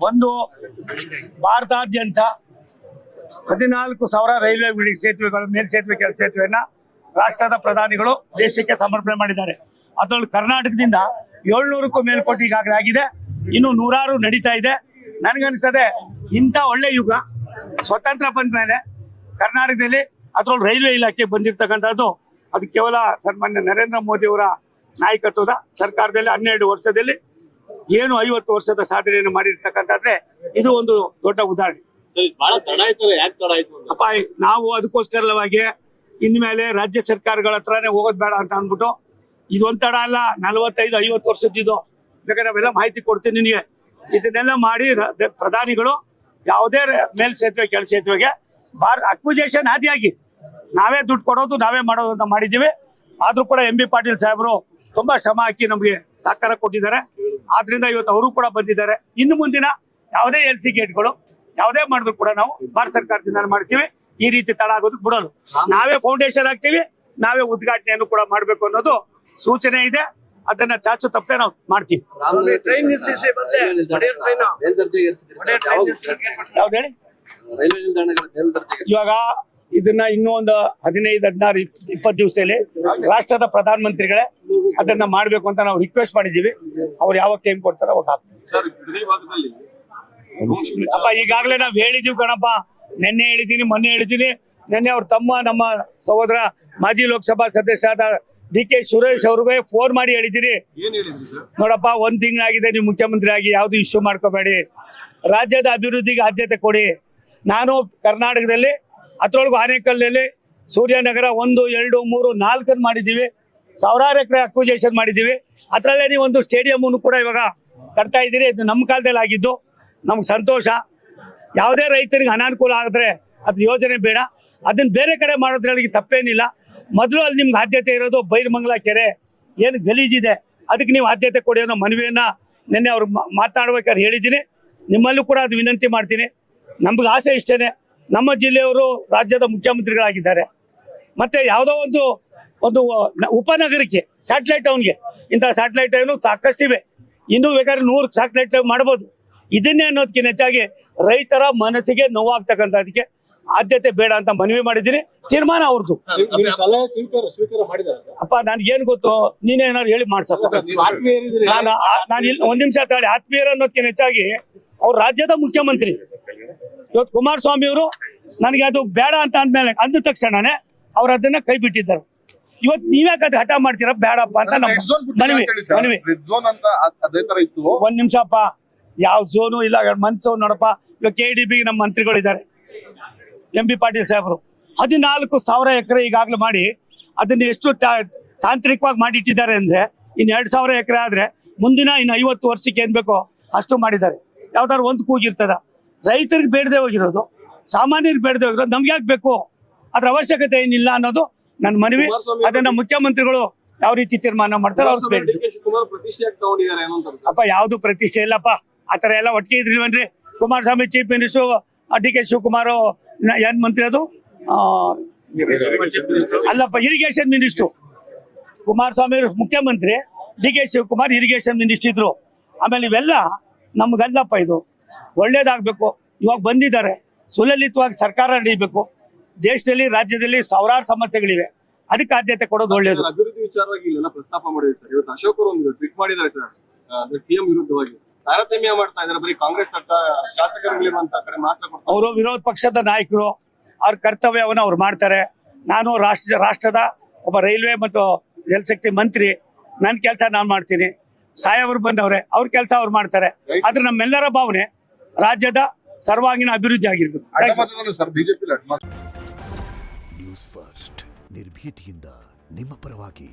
ಒಂದು ಭಾರತಾದ್ಯಂತ 14,000 ರೈಲ್ವೆ ಸೇತುವೆಗಳು, ಮೇಲ್ಸೇತುವೆ, ಕೆಳ ಸೇತುವೆಯನ್ನ ರಾಷ್ಟ್ರದ ಪ್ರಧಾನಿಗಳು ದೇಶಕ್ಕೆ ಸಮರ್ಪಣೆ ಮಾಡಿದ್ದಾರೆ. ಅದರಲ್ಲಿ ಕರ್ನಾಟಕದಿಂದ 700ಕ್ಕೂ ಮೇಲ್ಪಟ್ಟು ಈಗಾಗಲೇ ಆಗಿದೆ. ಇನ್ನು ನೂರಾರು ನಡೀತಾ ಇದೆ. ನನಗನ್ನಿಸ್ತದೆ ಇಂಥ ಒಳ್ಳೆ ಯುಗ ಸ್ವತಂತ್ರ ಬಂದ ಮೇಲೆ ಕರ್ನಾಟಕದಲ್ಲಿ ಅದರೊಳಗೆ ರೈಲ್ವೆ ಇಲಾಖೆ ಬಂದಿರತಕ್ಕಂಥದ್ದು ಅದು ಕೇವಲ ಸನ್ಮಾನ್ಯ ನರೇಂದ್ರ ಮೋದಿ ಅವರ ನಾಯಕತ್ವದ ಸರ್ಕಾರದಲ್ಲಿ 12 ವರ್ಷದಲ್ಲಿ ಏನು 50 ವರ್ಷದ ಸಾಧನೆಯನ್ನು ಮಾಡಿರ್ತಕ್ಕಂಥದ್ರೆ ಇದು ಒಂದು ದೊಡ್ಡ ಉದಾಹರಣೆ. ಅಪ್ಪ ನಾವು ಅದಕ್ಕೋಸ್ಕರವಾಗಿ ಇನ್ಮೇಲೆ ರಾಜ್ಯ ಸರ್ಕಾರಗಳ ಹತ್ರನೇ ಹೋಗೋದು ಬೇಡ ಅಂತ ಅಂದ್ಬಿಟ್ಟು ಇದೊಂದ್ ತಡ ಅಲ್ಲ, 45-50 ವರ್ಷದ್ದಿದ್ದು. ಬೇಕಾದ್ರೆ ನಾವೆಲ್ಲ ಮಾಹಿತಿ ಕೊಡ್ತೀನಿ ನಿನಗೆ. ಇದನ್ನೆಲ್ಲ ಮಾಡಿ ಪ್ರಧಾನಿಗಳು ಯಾವುದೇ ಮೇಲ್ ಸೇತುವೆ, ಕೆಳ ಸೇತುವೆಗೆ ಅಕ್ವಿಜೇಷನ್ ಆದಿಯಾಗಿ ನಾವೇ ದುಡ್ಡು ಕೊಡೋದು, ನಾವೇ ಮಾಡೋದು ಅಂತ ಮಾಡಿದ್ದೀವಿ. ಆದ್ರೂ ಕೂಡ MB ಪಾಟೀಲ್ ಸಾಹೇಬರು ತುಂಬಾ ಶ್ರಮ ಹಾಕಿ ನಮಗೆ ಸಹಕಾರ ಕೊಟ್ಟಿದ್ದಾರೆ. ಆದ್ರಿಂದ ಇವತ್ತು ಅವರು ಕೂಡ ಬಂದಿದ್ದಾರೆ. ಇನ್ನು ಮುಂದಿನ ಯಾವುದೇ LC ಗೇಟ್ಗಳು ಯಾವುದೇ ಮಾಡಿದ್ರು ಕೂಡ ನಾವು ಭಾರತ ಸರ್ಕಾರದಿಂದ ಮಾಡ್ತೀವಿ. ಈ ರೀತಿ ತಡ ಆಗೋದಕ್ಕೆ ಬಿಡೋದು. ನಾವೇ ಫೌಂಡೇಶನ್ ಹಾಕ್ತೀವಿ, ನಾವೇ ಉದ್ಘಾಟನೆಯನ್ನು ಕೂಡ ಮಾಡಬೇಕು ಅನ್ನೋದು ಸೂಚನೆ ಇದೆ. ಅದನ್ನ ಚಾಚು ತಪ್ಪದೆ ನಾವು ಮಾಡ್ತೀವಿ. ಯಾವ್ದು ಹೇಳಿ, ಇವಾಗ ಇದನ್ನ ಇನ್ನೂ ಒಂದು 15, 16, 20 ದಿವಸದಲ್ಲಿ ರಾಷ್ಟ್ರದ ಪ್ರಧಾನ ಮಂತ್ರಿಗಳೇ ಅದನ್ನ ಮಾಡ್ಬೇಕು ಅಂತ ನಾವು ರಿಕ್ವೆಸ್ಟ್ ಮಾಡಿದೀವಿ. ಅವ್ರು ಯಾವಾಗ ಟೈಮ್ ಕೊಡ್ತಾರೋ ಅವಾಗ ಆಗ್ತೀವಿ. ಅಪ್ಪ ಈಗಾಗಲೇ ನಾವ್ ಹೇಳಿದೀವಿ ಕಣಪ್ಪ. ನಿನ್ನೆ ಹೇಳಿದೀನಿ, ಮೊನ್ನೆ ಹೇಳಿದೀನಿ. ನಿನ್ನೆ ಅವ್ರ ತಮ್ಮ, ನಮ್ಮ ಸಹೋದರ ಮಾಜಿ ಲೋಕಸಭಾ ಸದಸ್ಯರಾದ DK ಸುರೇಶ್ ಅವ್ರಿಗೆ ಫೋನ್ ಮಾಡಿ ಹೇಳಿದಿರಿ. ನೋಡಪ್ಪ, 1 ತಿಂಗಳಾಗಿದೆ ನೀವು ಮುಖ್ಯಮಂತ್ರಿ ಆಗಿ, ಯಾವ್ದು ಇಶ್ಯೂ ಮಾಡ್ಕೋಬೇಡಿ, ರಾಜ್ಯದ ಅಭಿವೃದ್ಧಿಗೆ ಆದ್ಯತೆ ಕೊಡಿ. ನಾನು ಕರ್ನಾಟಕದಲ್ಲಿ ಅದ್ರೊಳಗೂ ಆನೇಕಲ್ನಲ್ಲಿ ಸೂರ್ಯನಗರ 1, 2, 3, 4 ಮಾಡಿದ್ದೀವಿ. 1000 ಎಕರೆ ಅಕ್ವಿಜೇಷನ್ ಮಾಡಿದ್ದೀವಿ. ಅದರಲ್ಲೇ ನೀವು ಒಂದು ಸ್ಟೇಡಿಯಂ ಕೂಡ ಇವಾಗ ಕಟ್ತಾ ಇದ್ದೀರಿ. ಇದು ನಮ್ಮ ಕಾಲದಲ್ಲಿ ಆಗಿದ್ದು, ನಮ್ಗೆ ಸಂತೋಷ. ಯಾವುದೇ ರೈತರಿಗೆ ಅನಾನುಕೂಲ ಆಗಿದ್ರೆ ಅದ್ರ ಯೋಜನೆ ಬೇಡ, ಅದನ್ನ ಬೇರೆ ಕಡೆ ಮಾಡೋದ್ರೊಳಗೆ ತಪ್ಪೇನಿಲ್ಲ. ಮೊದಲು ಅಲ್ಲಿ ನಿಮ್ಗೆ ಆದ್ಯತೆ ಇರೋದು ಬೈರಮಂಗಲ ಕೆರೆ ಏನು ಗಲೀಜಿದೆ, ಅದಕ್ಕೆ ನೀವು ಆದ್ಯತೆ ಕೊಡಿ ಅನ್ನೋ ಮನವಿಯನ್ನ ನಿನ್ನೆ ಅವ್ರು ಮಾತನಾಡ್ಬೇಕಾದ್ರೆ ಹೇಳಿದ್ದೀನಿ. ನಿಮ್ಮಲ್ಲೂ ಕೂಡ ಅದು ವಿನಂತಿ ಮಾಡ್ತೀನಿ. ನಮ್ಗೆ ಆಸೆ ಇಷ್ಟೇನೆ, ನಮ್ಮ ಜಿಲ್ಲೆಯವರು ರಾಜ್ಯದ ಮುಖ್ಯಮಂತ್ರಿಗಳಾಗಿದ್ದಾರೆ. ಮತ್ತೆ ಯಾವುದೋ ಒಂದು ಉಪನಗರಕ್ಕೆ ಸ್ಯಾಟಲೈಟ್ ಟೌನ್ಗೆ ಇಂಥ ಸ್ಯಾಟಲೈಟ್ ಟೌನು ಸಾಕಷ್ಟಿವೆ. ಇನ್ನೂ ಬೇಕಾದ್ರೆ 100 ಸ್ಯಾಟಲೈಟ್ ಟೌನ್ ಮಾಡ್ಬೋದು. ಇದನ್ನೇ ಅನ್ನೋದಕ್ಕಿಂತ ಹೆಚ್ಚಾಗಿ ರೈತರ ಮನಸ್ಸಿಗೆ ನೋವಾಗ್ತಕ್ಕಂಥದಕ್ಕೆ ಆದ್ಯತೆ ಬೇಡ ಅಂತ ಮನವಿ ಮಾಡಿದ್ದೀನಿ. ತೀರ್ಮಾನ ಅವ್ರದ್ದು. ಅಪ್ಪ ನನ್ಗೇನು ಗೊತ್ತು, ನೀನೇನಾದ್ರು ಹೇಳಿ ಮಾಡ್ಸಪ್ಪ. ನಾನು ಇಲ್ಲಿ 1 ನಿಮಿಷ ತಾಳಿ. ಆತ್ಮೀಯರು ಅನ್ನೋದಕ್ಕಿಂತ ಹೆಚ್ಚಾಗಿ ಅವ್ರು ರಾಜ್ಯದ ಮುಖ್ಯಮಂತ್ರಿ. ಇವತ್ತು ಕುಮಾರಸ್ವಾಮಿ ಅವರು ನನಗೆ ಅದು ಬೇಡ ಅಂತ ಅಂದ ತಕ್ಷಣನೇ ಅವ್ರು ಅದನ್ನ ಕೈ ಬಿಟ್ಟಿದ್ದಾರೆ. ಇವತ್ತು ನೀವ್ಯಾಕೆ ಅದು ಹಠ ಮಾಡ್ತೀರಾ ಬೇಡಪ್ಪ ಅಂತ ನಮ್ಮ ಮನವಿ. 1 ನಿಮಿಷಪ್ಪ, ಯಾವ ಝೋನು ಇಲ್ಲ, ಮನ್ಸು ನೋಡಪ್ಪ. ಇವಾಗ KDB ನಮ್ಮ ಮಂತ್ರಿಗಳಿದ್ದಾರೆ, MB ಪಾಟೀಲ್ ಸಾಹೇಬರು 14,000 ಎಕರೆ ಈಗಾಗಲೇ ಮಾಡಿ ಅದನ್ನ ಎಷ್ಟು ತಾಂತ್ರಿಕವಾಗಿ ಮಾಡಿಟ್ಟಿದ್ದಾರೆ ಅಂದ್ರೆ, ಇನ್ನು 2,000 ಎಕರೆ ಆದ್ರೆ ಮುಂದಿನ ಇನ್ನು 50 ವರ್ಷಕ್ಕೆ ಏನ್ ಬೇಕೋ ಅಷ್ಟು ಮಾಡಿದ್ದಾರೆ. ಯಾವ್ದಾದ್ರು ಒಂದು ಕೂಗಿರ್ತದ. ರೈತರಿಗೆ ಬೇಡದೆ ಹೋಗಿರೋದು, ಸಾಮಾನ್ಯರಿಗೆ ಬೇಡದೆ ಹೋಗಿರೋದು ನಮ್ಗೆ ಯಾಕೆ ಬೇಕು? ಅದ್ರ ಅವಶ್ಯಕತೆ ಏನಿಲ್ಲ ಅನ್ನೋದು ನನ್ನ ಮನವಿ. ಅದನ್ನ ಮುಖ್ಯಮಂತ್ರಿಗಳು ಯಾವ ರೀತಿ ತೀರ್ಮಾನ ಮಾಡ್ತಾರೆ ಅವ್ರು ಬೇಡ. ಅಪ್ಪ ಯಾವ್ದು ಪ್ರತಿಷ್ಠೆ ಇಲ್ಲಪ್ಪ, ಆತರ ಎಲ್ಲ ಒಟ್ಟಿಗೆ ಇದ್ರಿವನ್ರಿ. Kumaraswamy chief minister, DK Shivakumar ಏನ್ ಮಂತ್ರಿ ಅದು ಅಲ್ಲಪ್ಪ, ಇರಿಗೇಷನ್ ಮಿನಿಸ್ಟ್ರು. ಕುಮಾರಸ್ವಾಮಿ ಮುಖ್ಯಮಂತ್ರಿ, DK ಶಿವಕುಮಾರ್ ಇರಿಗೇಷನ್ ಮಿನಿಸ್ಟರ್ ಇದ್ರು. ಆಮೇಲೆ ಇವೆಲ್ಲ ನಮ್ಗಲ್ಲಪ್ಪ, ಇದು ಒಳ್ಳೇದಾಗ್ಬೇಕು. ಇವಾಗ ಬಂದಿದ್ದಾರೆ, ಸುಲಲಿತವಾಗಿ ಸರ್ಕಾರ ನಡೀಬೇಕು. ದೇಶದಲ್ಲಿ, ರಾಜ್ಯದಲ್ಲಿ 1000 ಸಮಸ್ಯೆಗಳಿವೆ, ಅದಕ್ಕೆ ಆದ್ಯತೆ ಕೊಡೋದು ಒಳ್ಳೇದು. ಅಭಿವೃದ್ಧಿ ವಿಚಾರವಾಗಿ ಇಲ್ಲೆಲ್ಲ ಪ್ರಸ್ತಾಪ ಮಾಡಿದೆ ಸರ್. ಇವತ್ತು ಅಶೋಕ್ ಅವರು ಒಂದು ಟ್ವೀಟ್ ಮಾಡಿದ್ದಾರೆ ಸರ್, CM ವಿರುದ್ಧವಾಗಿ ತಾರತಮ್ಯ ಮಾಡ್ತಾ ಇದ್ದಾರೆ. ಬರೀ ಕಾಂಗ್ರೆಸ್ ಶಾಸಕರುಗಳಿರುವಂತ ಕಡೆ ಮಾತ್ರ ಅವರು ವಿರೋಧ ಪಕ್ಷದ ನಾಯಕರು, ಅವ್ರ ಕರ್ತವ್ಯವನ್ನ ಅವ್ರು ಮಾಡ್ತಾರೆ. ನಾನು ರಾಷ್ಟ್ರದ ಒಬ್ಬ ರೈಲ್ವೆ ಮತ್ತು ಜಲಶಕ್ತಿ ಮಂತ್ರಿ, ನನ್ನ ಕೆಲಸ ನಾನು ಮಾಡ್ತೀನಿ. ಸಾಯವರು ಬಂದವ್ರೆ, ಅವ್ರ ಕೆಲಸ ಅವ್ರು ಮಾಡ್ತಾರೆ. ಆದ್ರೆ ನಮ್ಮೆಲ್ಲರ ಭಾವನೆ ರಾಜ್ಯದ ಸರ್ವಾಂಗೀಣ ಅಭಿವೃದ್ಧಿ ಆಗಿರ್ಬೇಕು. ನ್ಯೂಸ್ ಫಸ್ಟ್, ನಿರ್ಭೀತಿಯಿಂದ ನಿಮ್ಮ ಪರವಾಗಿ.